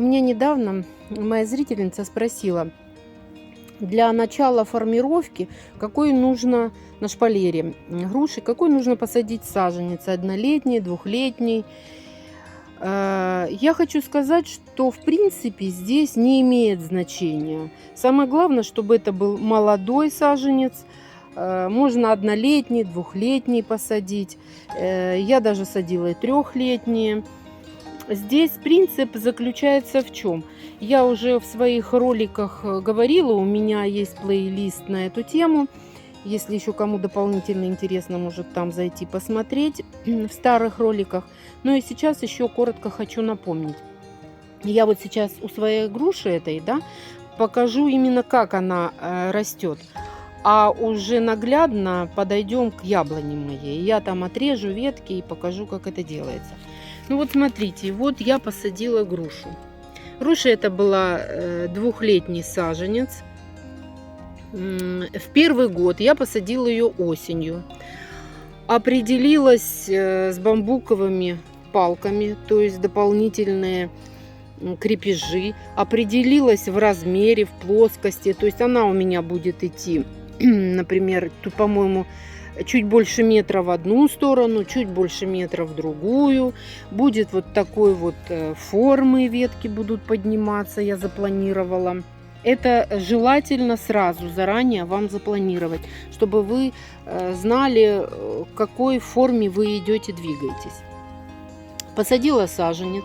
меня недавно моя зрительница спросила, для начала формировки, какой нужно на шпалере груши, какой нужно посадить саженец, однолетний, двухлетний. Я хочу сказать, что в принципе здесь не имеет значения. Самое главное, чтобы это был молодой саженец. Можно однолетний, двухлетний посадить. Я даже садила и трехлетние. Здесь принцип заключается в чем? Я уже в своих роликах говорила, у меня есть плейлист на эту тему. Если еще кому дополнительно интересно, может там зайти посмотреть в старых роликах. Ну и сейчас еще коротко хочу напомнить. Я вот сейчас у своей груши этой, да, покажу именно как она растет. А уже наглядно подойдем к яблоне моей. Я там отрежу ветки и покажу, как это делается. Ну вот смотрите, вот я посадила грушу. Груша это была двухлетний саженец. В первый год я посадила ее осенью. Определилась с бамбуковыми палками, то есть дополнительные крепежи. Определилась в размере, в плоскости. То есть она у меня будет идти, например, тут, по-моему, чуть больше метра в одну сторону, чуть больше метра в другую. Будет вот такой вот формы, ветки будут подниматься, я запланировала. Это желательно сразу, заранее вам запланировать, чтобы вы знали, в какой форме вы идете, двигаетесь. Посадила саженец.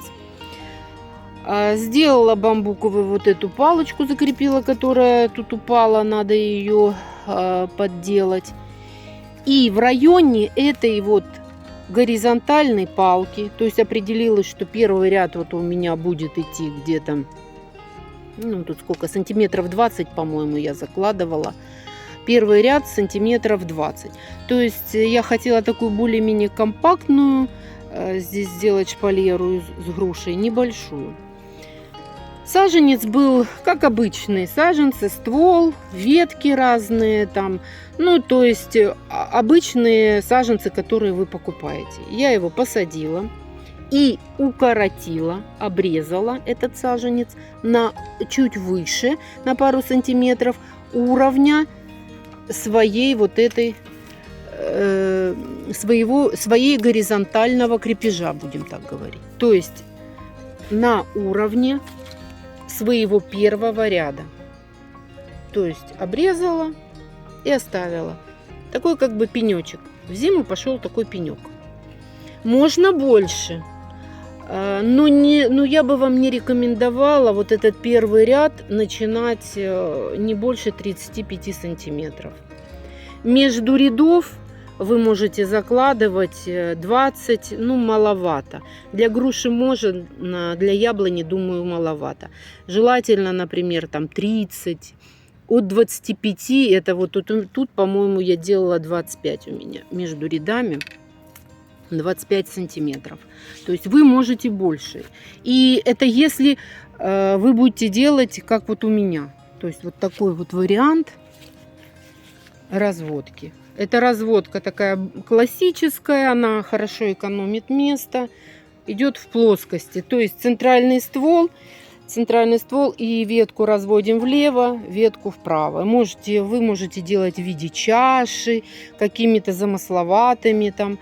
Сделала бамбуковую вот эту палочку, закрепила, которая тут упала, надо ее подделать. И в районе этой вот горизонтальной палки, то есть определилось, что первый ряд вот у меня будет идти где-то, ну тут сколько, сантиметров 20, по-моему, я закладывала. Первый ряд сантиметров 20. То есть я хотела такую более-менее компактную здесь сделать шпалеру с грушей, небольшую. Саженец был как обычный саженцы, ствол, ветки разные там, ну то есть обычные саженцы, которые вы покупаете. Я его посадила и укоротила, обрезала этот саженец на чуть выше, на пару сантиметров уровня своей вот этой своей горизонтального крепежа, будем так говорить. То есть на уровне своего первого ряда. То есть обрезала и оставила. Такой как бы пенечек. В зиму пошел такой пенек. Можно больше. Но я бы вам не рекомендовала вот этот первый ряд начинать не больше 35 сантиметров. Между рядов вы можете закладывать 20, ну маловато. Для груши можно, для яблони, думаю, маловато. Желательно, например, там 30, от 25, это вот тут по-моему, я делала 25 у меня между рядами. 25 сантиметров. То есть вы можете больше. И это если вы будете делать, как вот у меня. То есть вот такой вот вариант разводки. Эта разводка такая классическая, она хорошо экономит место, идет в плоскости. То есть центральный ствол и ветку разводим влево, ветку вправо. Вы можете делать в виде чаши, какими-то замысловатыми там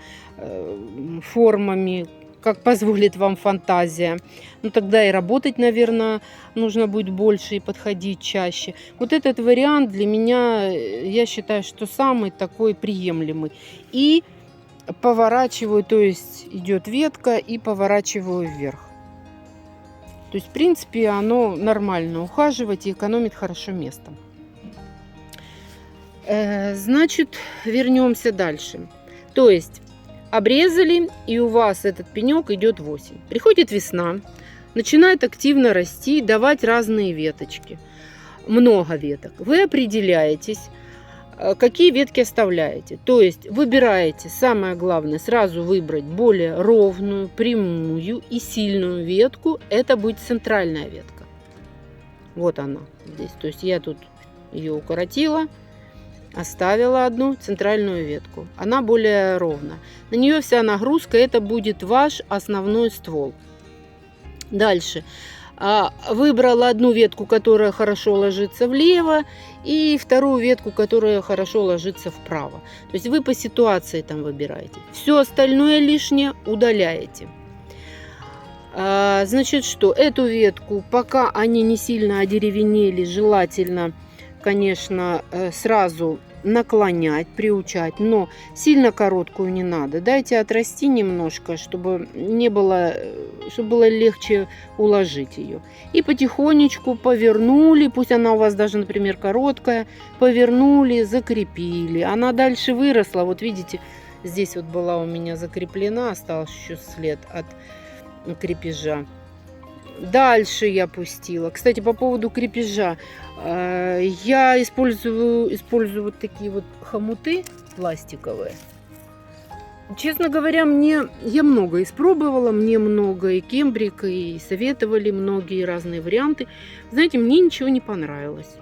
формами, как позволит вам фантазия. Ну тогда и работать, наверное, нужно будет больше и подходить чаще. Вот этот вариант для меня, я считаю, что самый такой приемлемый. И поворачиваю, то есть идет ветка и поворачиваю вверх. То есть в принципе оно нормально ухаживать и экономит хорошо место. Значит, вернемся дальше. То есть обрезали, и у вас этот пенек идет в осень. Приходит весна, начинает активно расти, давать разные веточки. Много веток. Вы определяетесь, какие ветки оставляете. То есть выбираете, самое главное, сразу выбрать более ровную, прямую и сильную ветку. Это будет центральная ветка. Вот она здесь. То есть я тут ее укоротила. Оставила одну центральную ветку. Она более ровная. На нее вся нагрузка. Это будет ваш основной ствол. Дальше. Выбрала одну ветку, которая хорошо ложится влево, и вторую ветку, которая хорошо ложится вправо. То есть вы по ситуации там выбираете. Все остальное лишнее удаляете. Значит, что эту ветку, пока они не сильно одеревенели, желательно, конечно, сразу наклонять, приучать, но сильно короткую не надо. Дайте отрасти немножко, чтобы было легче уложить ее. И потихонечку повернули, пусть она у вас даже, например, короткая, повернули, закрепили. Она дальше выросла, вот видите, здесь вот была у меня закреплена, остался еще след от крепежа. Дальше я пустила. Кстати, по поводу крепежа. Я использую вот такие вот хомуты пластиковые. Честно говоря, я много испробовала, мне много и кембрик, и советовали многие разные варианты. Знаете, мне ничего не понравилось.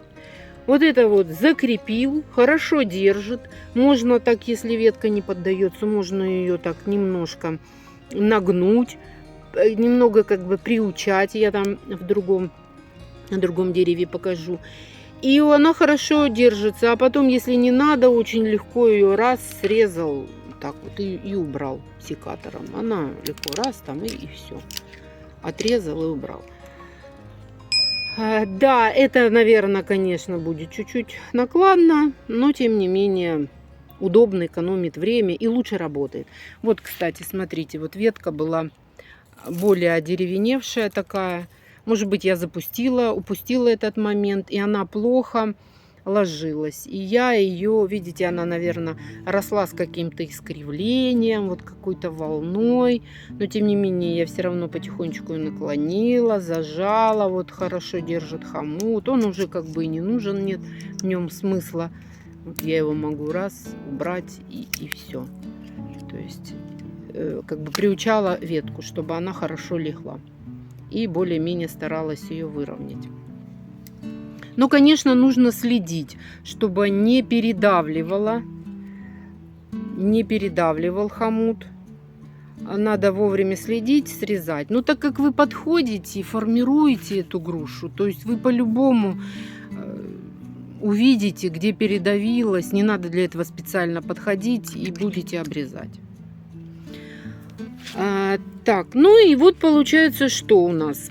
Вот это вот закрепил, хорошо держит. Можно так, если ветка не поддается, можно ее так немножко нагнуть, немного как бы приучать. Я там на другом дереве покажу. И она хорошо держится. А потом, если не надо, очень легко ее раз срезал так вот и убрал секатором. Она легко раз там и все. Отрезал и убрал. Да, это, наверное, конечно, будет чуть-чуть накладно, но тем не менее удобно, экономит время и лучше работает. Вот, кстати, смотрите, вот ветка была более одеревеневшая такая. Может быть, я упустила этот момент, и она плохо ложилась. И я ее, видите, она, наверное, росла с каким-то искривлением, вот какой-то волной. Но, тем не менее, я все равно потихонечку ее наклонила, зажала. Вот хорошо держит хомут. Он уже как бы и не нужен, нет в нем смысла. Вот я его могу раз убрать и все. То есть как бы приучала ветку, чтобы она хорошо легла. И более-менее старалась ее выровнять. Но, конечно, нужно следить, чтобы не передавливал хомут. Надо вовремя следить, срезать. Но так как вы подходите и формируете эту грушу, то есть вы по-любому увидите, где передавилось. Не надо для этого специально подходить и будете обрезать. Так, ну и вот получается, что у нас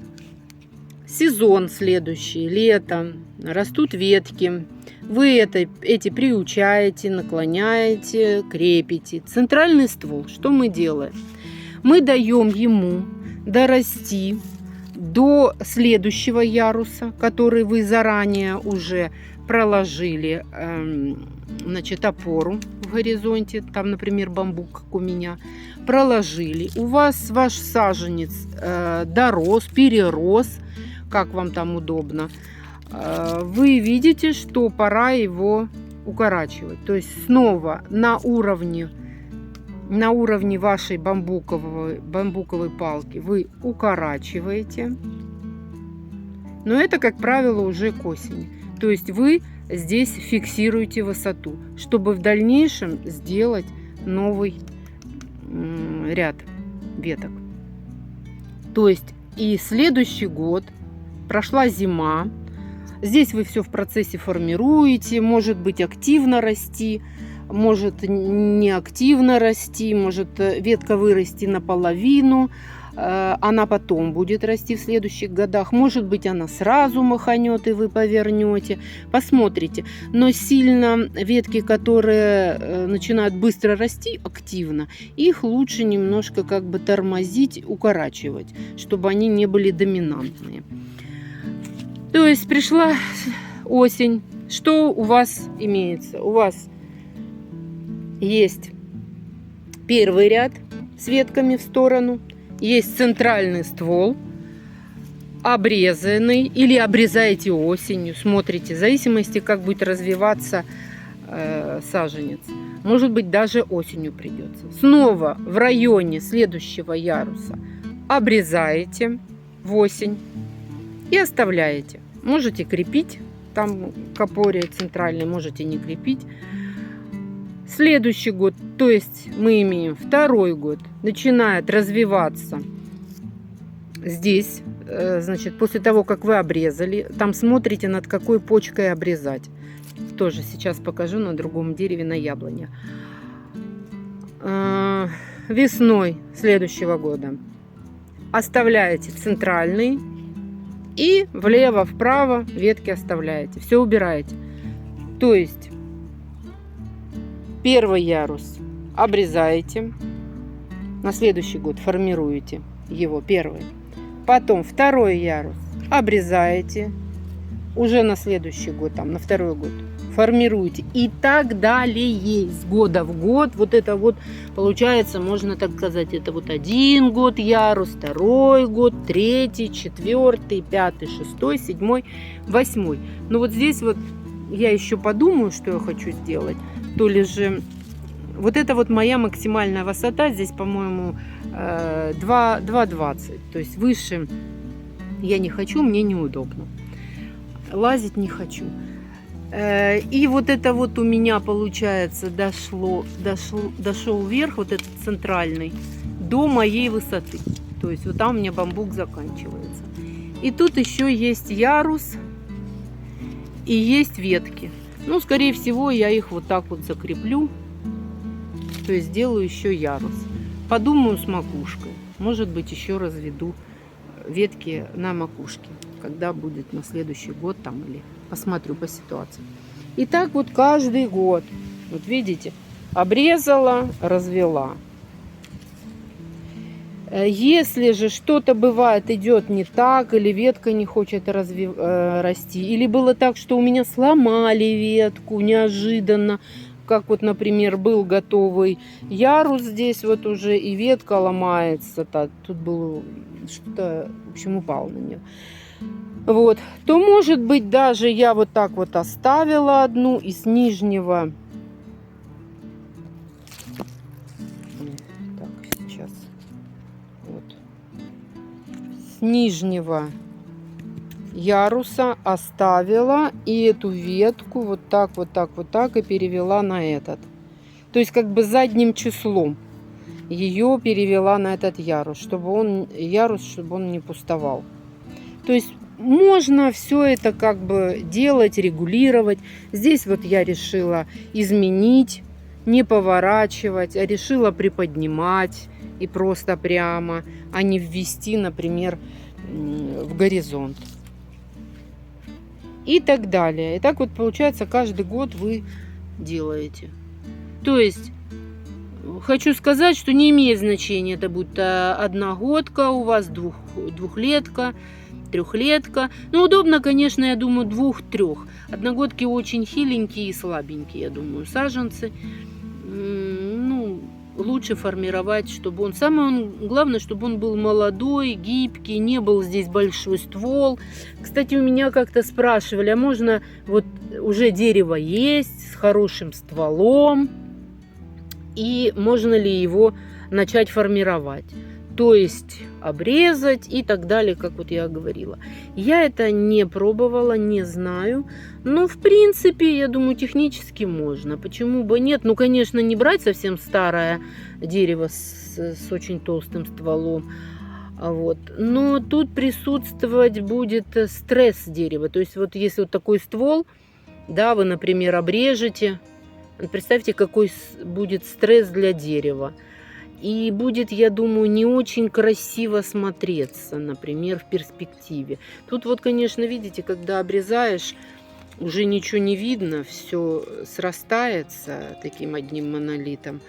сезон следующий, лето, растут ветки, вы эти приучаете, наклоняете, крепите. Центральный ствол, что мы делаем? Мы даем ему дорасти до следующего яруса, который вы заранее уже проложили, значит, опору в горизонте, там, например, бамбук, как у меня, проложили. У вас ваш саженец дорос, перерос, как вам там удобно. Вы видите, что пора его укорачивать. То есть снова на уровне вашей бамбуковой палки вы укорачиваете. Но это, как правило, уже к осени. То есть вы здесь фиксируете высоту, чтобы в дальнейшем сделать новый ряд веток. То есть и следующий год, прошла зима, здесь вы все в процессе формируете, может быть активно расти, может не активно расти, может ветка вырасти наполовину, она потом будет расти в следующих годах. Может быть, она сразу маханет, и вы повернете. Посмотрите. Но сильно ветки, которые начинают быстро расти активно, их лучше немножко как бы тормозить, укорачивать, чтобы они не были доминантные. То есть пришла осень. Что у вас имеется? У вас есть первый ряд с ветками в сторону. Есть центральный ствол, обрезанный, или обрезаете осенью, смотрите, в зависимости, как будет развиваться саженец. Может быть, даже осенью придется. Снова в районе следующего яруса обрезаете в осень и оставляете. Можете крепить, там к опоре центральной, можете не крепить. Следующий год, то есть мы имеем второй год, начинает развиваться здесь, значит, после того, как вы обрезали, там смотрите, над какой почкой обрезать. Тоже сейчас покажу на другом дереве, на яблоне. Весной следующего года оставляете центральный и влево-вправо ветки оставляете. Все убираете. То есть первый ярус обрезаете, на следующий год формируете его первый. Потом второй ярус обрезаете, уже на следующий год, там, на второй год формируете. И так далее, с года в год. Вот это вот получается, можно так сказать, это вот 1 год ярус, 2 год, 3, 4, 5, 6, 7, 8. Но вот здесь вот я еще подумаю, что я хочу сделать. То ли же вот это вот моя максимальная высота. Здесь, по-моему, 2,20. То есть выше я не хочу, мне неудобно. Лазить не хочу. И вот это вот у меня, получается, дошел вверх, вот этот центральный, до моей высоты. То есть вот там у меня бамбук заканчивается. И тут еще есть ярус и есть ветки. Ну, скорее всего, я их вот так вот закреплю. То есть сделаю еще ярус. Подумаю с макушкой. Может быть, еще разведу ветки на макушке, когда будет на следующий год там, или посмотрю по ситуации. И так вот каждый год. Вот видите, обрезала, развела. Если же что-то бывает, идет не так, или ветка не хочет расти, или было так, что у меня сломали ветку неожиданно, как вот, например, был готовый ярус здесь вот уже, и ветка ломается, тут было что-то, в общем, упало на нее. Вот, то, может быть, даже я вот так вот оставила одну, и с нижнего... Так, сейчас. Вот. С нижнего яруса оставила, и эту ветку вот так и перевела на этот. То есть, как бы задним числом ее перевела на этот ярус, чтобы он не пустовал. То есть можно все это как бы делать, регулировать. Здесь вот я решила изменить, не поворачивать, а решила приподнимать и просто прямо, а не ввести, например, в горизонт. И так далее. И так вот получается каждый год вы делаете. То есть хочу сказать, что не имеет значения, это будет одногодка у вас, двухлетка, трехлетка. Ну, удобно, конечно, я думаю, 2-3. Одногодки очень хиленькие и слабенькие, я думаю, саженцы. Ну, лучше формировать, чтобы он... Самое главное, чтобы он был молодой, гибкий, не был здесь большой ствол. Кстати, у меня как-то спрашивали, а можно вот уже дерево есть с хорошим стволом, и можно ли его начать формировать? То есть обрезать и так далее, как вот я говорила. Я это не пробовала, не знаю. Но, в принципе, я думаю, технически можно. Почему бы нет? Ну, конечно, не брать совсем старое дерево с очень толстым стволом. Вот. Но тут присутствовать будет стресс дерева. То есть вот если вот такой ствол, да, вы, например, обрежете, представьте, какой будет стресс для дерева. И будет, я думаю, не очень красиво смотреться, например, в перспективе. Тут вот, конечно, видите, когда обрезаешь, уже ничего не видно, все срастается таким одним монолитом.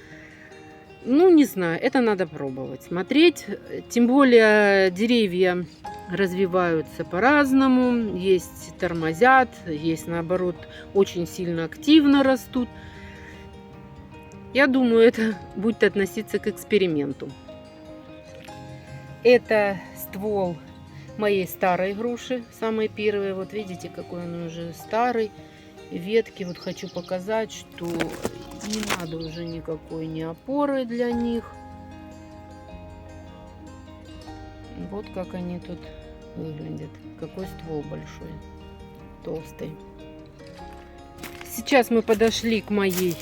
Ну, не знаю, это надо пробовать, смотреть. Тем более деревья развиваются по-разному. Есть тормозят, есть, наоборот, очень сильно активно растут. Я думаю, это будет относиться к эксперименту. Это ствол моей старой груши, самой первой. Вот видите, какой он уже старый. Ветки вот хочу показать, что не надо уже никакой ни опоры для них. Вот как они тут выглядят. Какой ствол большой, толстый. Сейчас мы подошли к моей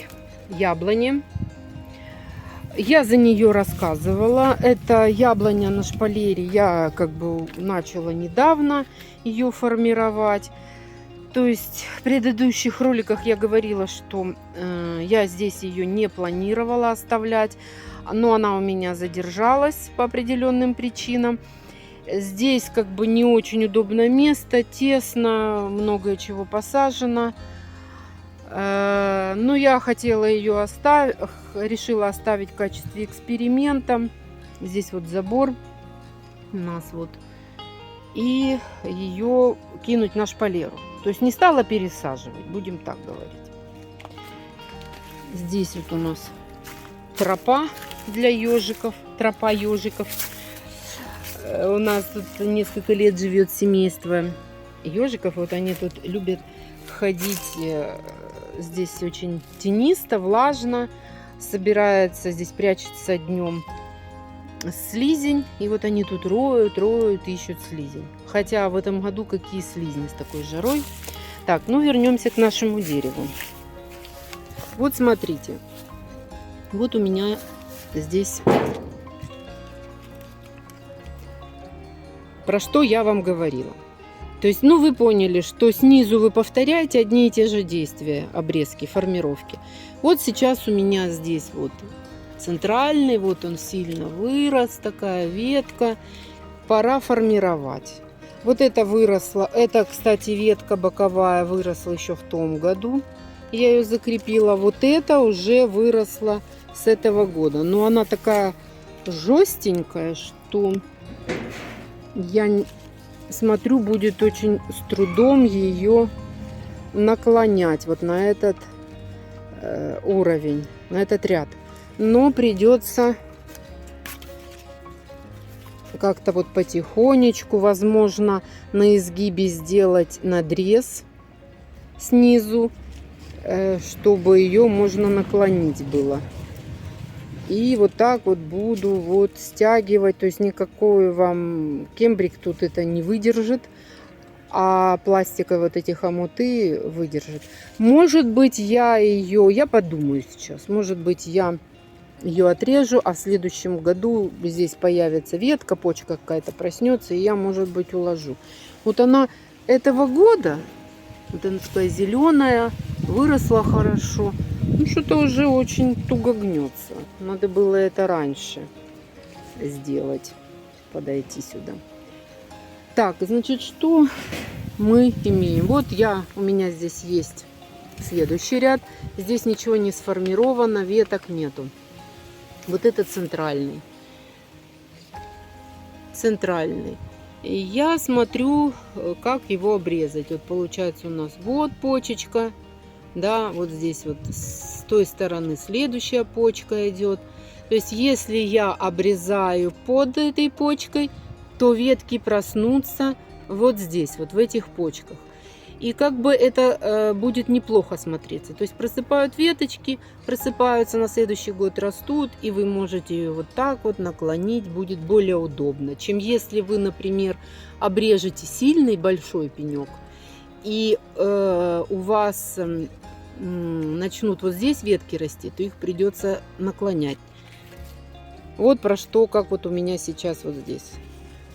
яблоне. Я за нее рассказывала. Это яблоня на шпалере. Я как бы начала недавно ее формировать. То есть в предыдущих роликах я говорила, что я здесь ее не планировала оставлять, но она у меня задержалась по определенным причинам. Здесь как бы не очень удобное место, тесно, много чего посажено. Но я хотела ее оставить, решила оставить в качестве эксперимента. Здесь вот забор у нас вот. И ее кинуть на шпалеру. То есть не стала пересаживать, будем так говорить. Здесь вот у нас тропа для ежиков, тропа ежиков. У нас тут несколько лет живет семейство ежиков. Вот они тут любят ходить. Здесь очень тенисто, влажно. Собирается, здесь прячется днем слизень. И вот они тут роют, ищут слизень. Хотя в этом году какие слизни с такой жарой. Так, ну вернемся к нашему дереву. Вот смотрите. Вот у меня здесь... Про что я вам говорила. То есть, ну вы поняли, что снизу вы повторяете одни и те же действия, обрезки, формировки. Вот сейчас у меня здесь вот центральный, вот он сильно вырос, такая ветка. Пора формировать. Вот это выросло, это, кстати, ветка боковая выросла еще в том году. Я ее закрепила. Вот это уже выросло с этого года. Но она такая жестенькая, что я смотрю, будет очень с трудом ее наклонять вот на этот уровень, на этот ряд. Но придется как-то вот потихонечку, возможно, на изгибе сделать надрез снизу, чтобы ее можно наклонить было. И вот так вот буду вот стягивать. То есть никакой вам кембрик тут это не выдержит. А пластиковые вот эти хомуты выдержит. Может быть, я подумаю сейчас. Может быть, я ее отрежу, а в следующем году здесь появится ветка, почка какая-то проснется, и я, может быть, уложу. Вот она этого года, вот она такая зеленая, выросла хорошо. Ну, что-то уже очень туго гнется. Надо было это раньше сделать. Подойти сюда. Так, значит, что мы имеем? Вот у меня здесь есть следующий ряд. Здесь ничего не сформировано, веток нету. Вот это центральный. Центральный. И я смотрю, как его обрезать. Вот получается у нас вот почечка. Да, вот здесь вот с той стороны следующая почка идет. То есть, если я обрезаю под этой почкой, то ветки проснутся вот здесь, вот в этих почках. И как бы это будет неплохо смотреться. То есть просыпают веточки, просыпаются, на следующий год растут, и вы можете ее вот так вот наклонить, будет более удобно, чем если вы, например, обрежете сильный большой пенек, и у вас начнут вот здесь ветки расти, то их придется наклонять. Вот про что, как вот у меня сейчас вот здесь.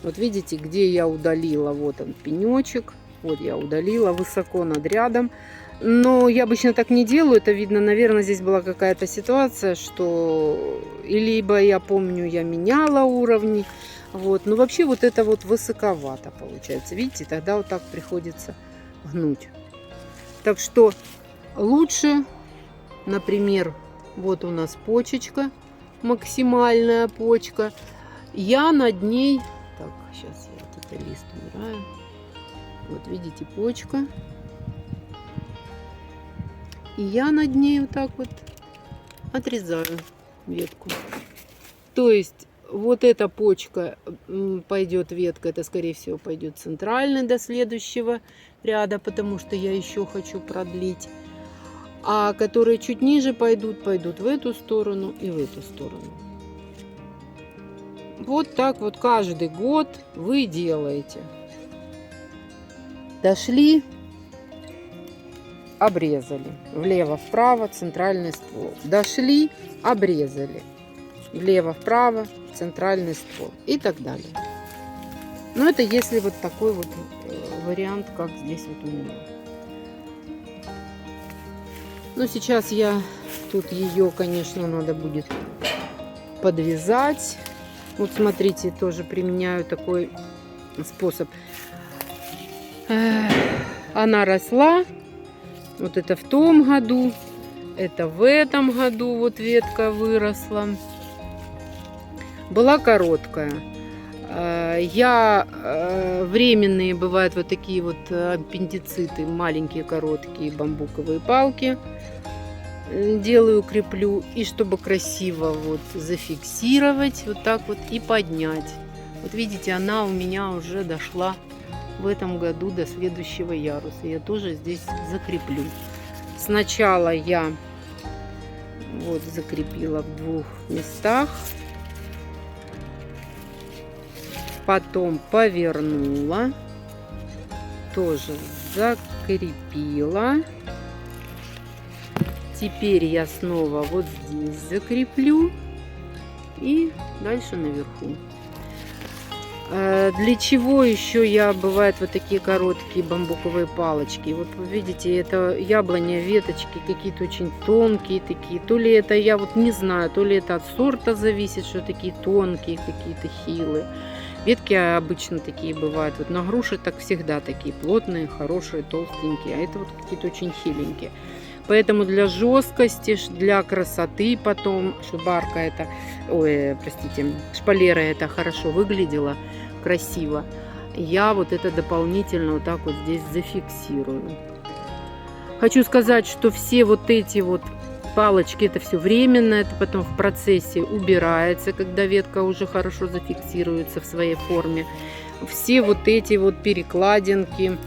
Вот видите, где я удалила, вот он пенечек. Вот я удалила высоко над рядом. Но я обычно так не делаю. Это видно, наверное, здесь была какая-то ситуация, что либо я помню, я меняла уровни. Вот. Но вообще вот это вот высоковато получается. Видите, тогда вот так приходится гнуть. Так что лучше, например, вот у нас почечка, максимальная почка. Я над ней... Так, сейчас я вот этот лист убираю. Вот видите, почка. И я над ней вот так вот отрезаю ветку. То есть вот эта почка пойдет, ветка, это скорее всего пойдет центральной до следующего ряда, потому что я еще хочу продлить. А которые чуть ниже пойдут в эту сторону и в эту сторону. Вот так вот каждый год вы делаете. Дошли, обрезали. Влево-вправо, центральный ствол. Дошли, обрезали. влево-вправо, центральный ствол и так далее. Но это если вот такой вот вариант, как здесь вот у меня. Но сейчас я тут ее, конечно, надо будет подвязать. Вот смотрите, тоже применяю такой способ. Она росла, вот это в том году, это в этом году вот ветка выросла. Была короткая. Я временные бывают вот такие вот аппендициты, маленькие короткие бамбуковые палки делаю, креплю, и чтобы красиво вот зафиксировать вот так вот и поднять. Вот видите, она у меня уже дошла в этом году до следующего яруса. Я тоже здесь закреплю. Сначала я вот закрепила в 2 местах, потом повернула, тоже закрепила. Теперь я снова вот здесь закреплю и дальше наверху. Для чего еще я, бывают вот такие короткие бамбуковые палочки? Вот вы видите, это яблоня, веточки какие-то очень тонкие такие. То ли это, я вот не знаю, то ли это от сорта зависит, что такие тонкие какие-то хилые. Ветки обычно такие бывают. Вот на груши так всегда такие плотные, хорошие, толстенькие. А это вот какие-то очень хиленькие. Поэтому для жесткости, для красоты потом, чтобы арка это, шпалера это хорошо выглядела, красиво, я вот это дополнительно вот так вот здесь зафиксирую. Хочу сказать, что все вот эти вот палочки, это все временно, это потом в процессе убирается, когда ветка уже хорошо зафиксируется в своей форме. Все вот эти вот перекладинки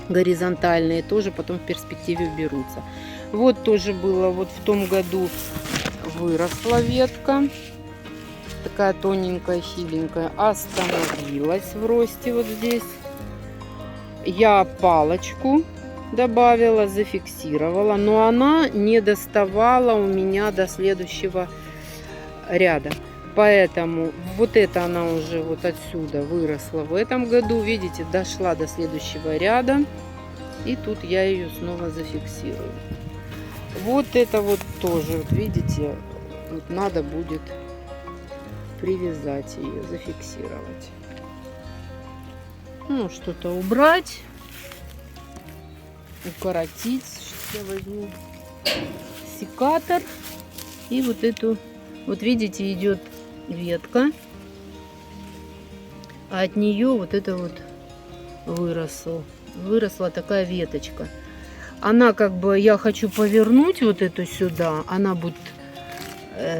горизонтальные тоже потом в перспективе уберутся. Вот тоже было вот в том году выросла ветка, такая тоненькая, хиленькая, остановилась в росте вот здесь. Я палочку добавила, зафиксировала, но она не доставала у меня до следующего ряда. Поэтому вот это она уже вот отсюда выросла в этом году. Видите, дошла до следующего ряда. И тут я ее снова зафиксирую. Вот это вот тоже, вот видите, вот надо будет привязать ее, зафиксировать. Ну, что-то убрать, укоротить. Сейчас я возьму секатор. И вот эту, вот видите, идет ветка, а от нее вот это вот выросла такая веточка. Она как бы, я хочу повернуть вот эту сюда, она будет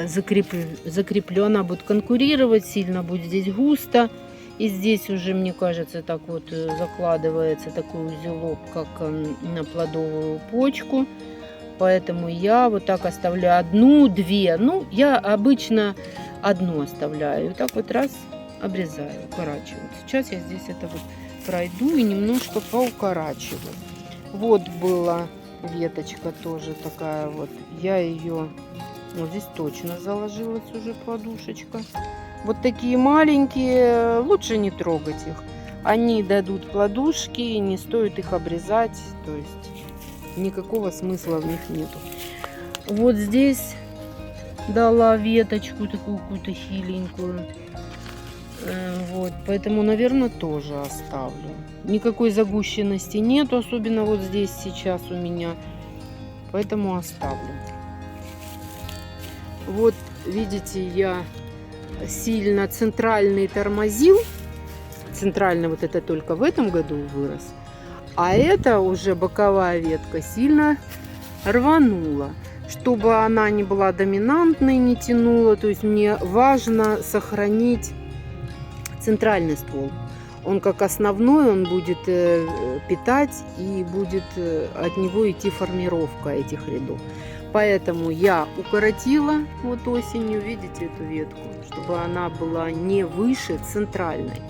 закреплена, будет конкурировать, сильно будет здесь густо. И здесь уже, мне кажется, так вот закладывается такой узелок, как на плодовую почку. Поэтому я вот так оставляю одну, две. Ну, я обычно одну оставляю. И так вот раз обрезаю, укорачиваю. Сейчас я здесь это вот пройду и немножко поукорачиваю. Вот была веточка тоже такая вот. Я ее, вот здесь точно заложилась уже подушечка. Вот такие маленькие, лучше не трогать их. Они дадут плодушки, не стоит их обрезать. То есть никакого смысла в них нету. Вот здесь дала веточку такую какую-то хиленькую. Вот, поэтому, наверное, тоже оставлю. Никакой загущенности нету, особенно вот здесь сейчас у меня. Поэтому оставлю. Вот, видите, я сильно центральный тормозил. Центральный вот это только в этом году вырос. А это уже боковая ветка сильно рванула. Чтобы она не была доминантной, не тянула. То есть мне важно сохранить центральный ствол. Он как основной, он будет питать и будет от него идти формировка этих рядов. Поэтому я укоротила вот осенью, видите, эту ветку, чтобы она была не выше центральной.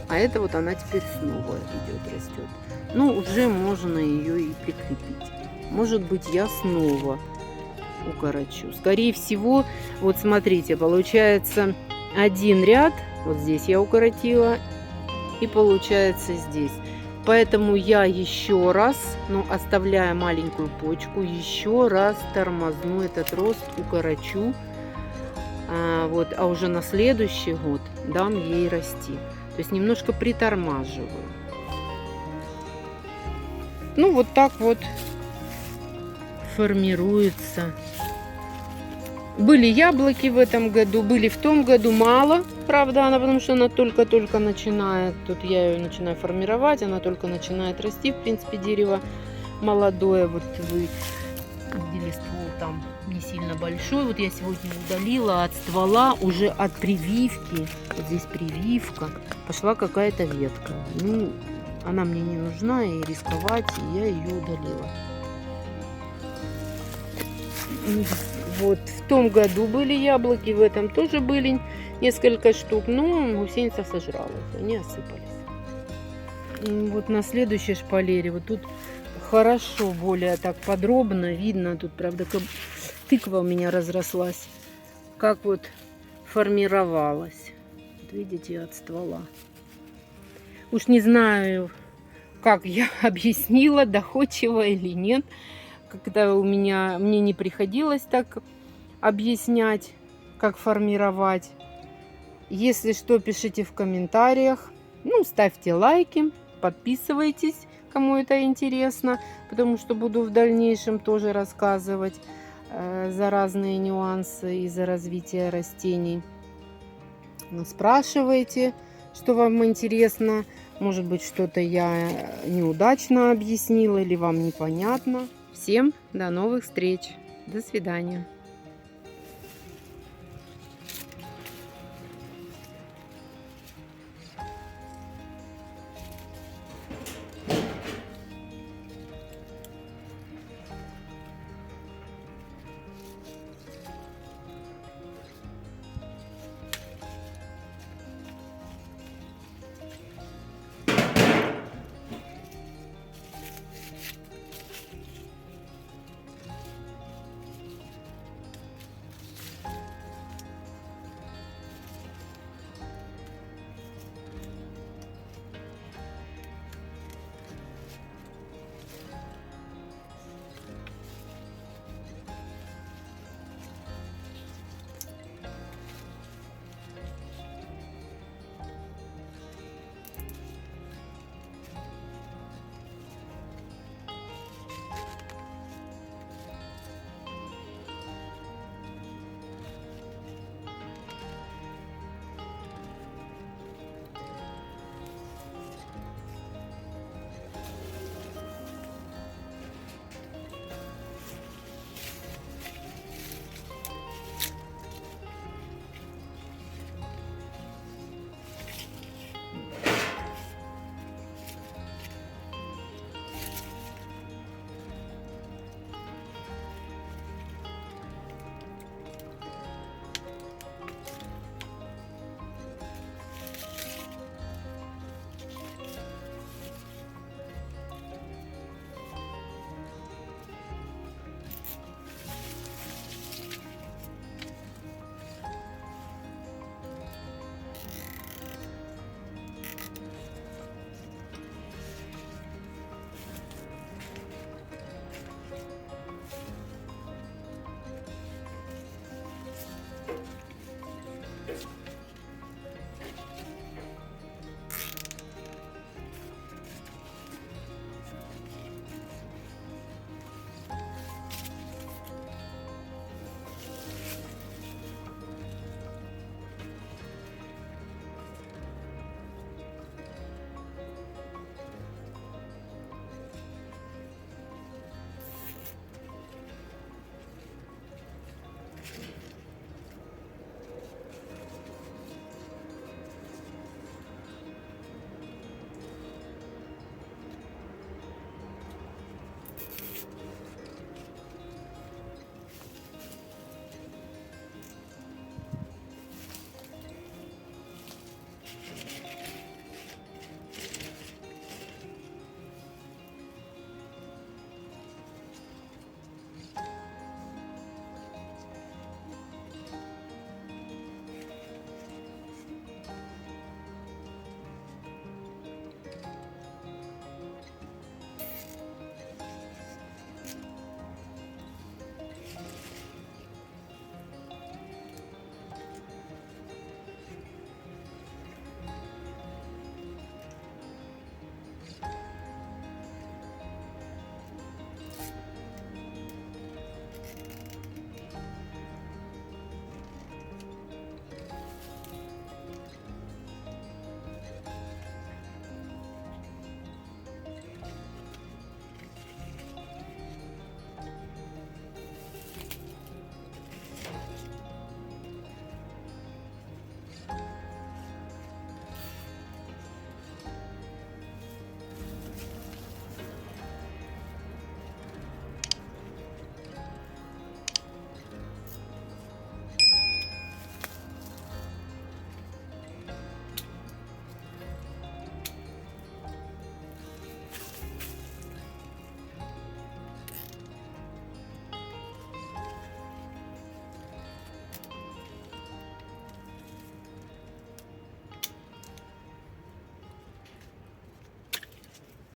А это вот она теперь снова идет, растет. Ну, уже можно ее и прикрепить. Может быть, я снова укорочу. Скорее всего, вот смотрите, получается один ряд, вот здесь я укоротила, и получается здесь. Поэтому я еще раз, ну, оставляя маленькую почку, еще раз тормозну этот рост, укорочу. А уже на следующий год дам ей расти. То есть немножко притормаживаю. Ну, вот так вот формируется. Были яблоки в этом году, были в том году, мало, правда, потому что она только-только начинает. Тут я ее начинаю формировать, она только начинает расти. В принципе, дерево молодое. Вот вы видели, ствол там не сильно большой. Вот я сегодня удалила от ствола, уже от прививки. Вот здесь прививка. Пошла какая-то ветка. Ну, она мне не нужна, и рисковать, и я ее удалила. Вот в том году были яблоки, в этом тоже были несколько штук, но гусеница сожрала их, они осыпались. Вот на следующей шпалере, вот тут хорошо, более так подробно видно, тут, правда, тыква у меня разрослась, как вот формировалась. Вот видите, от ствола. Уж не знаю, как я объяснила, доходчиво или нет. Когда мне не приходилось так объяснять, как формировать. Если что, пишите в комментариях. Ну, ставьте лайки, подписывайтесь, кому это интересно, потому что буду в дальнейшем тоже рассказывать за разные нюансы и за развитие растений. Спрашивайте, что вам интересно. Может быть, что-то я неудачно объяснила или вам непонятно. Всем до новых встреч. До свидания.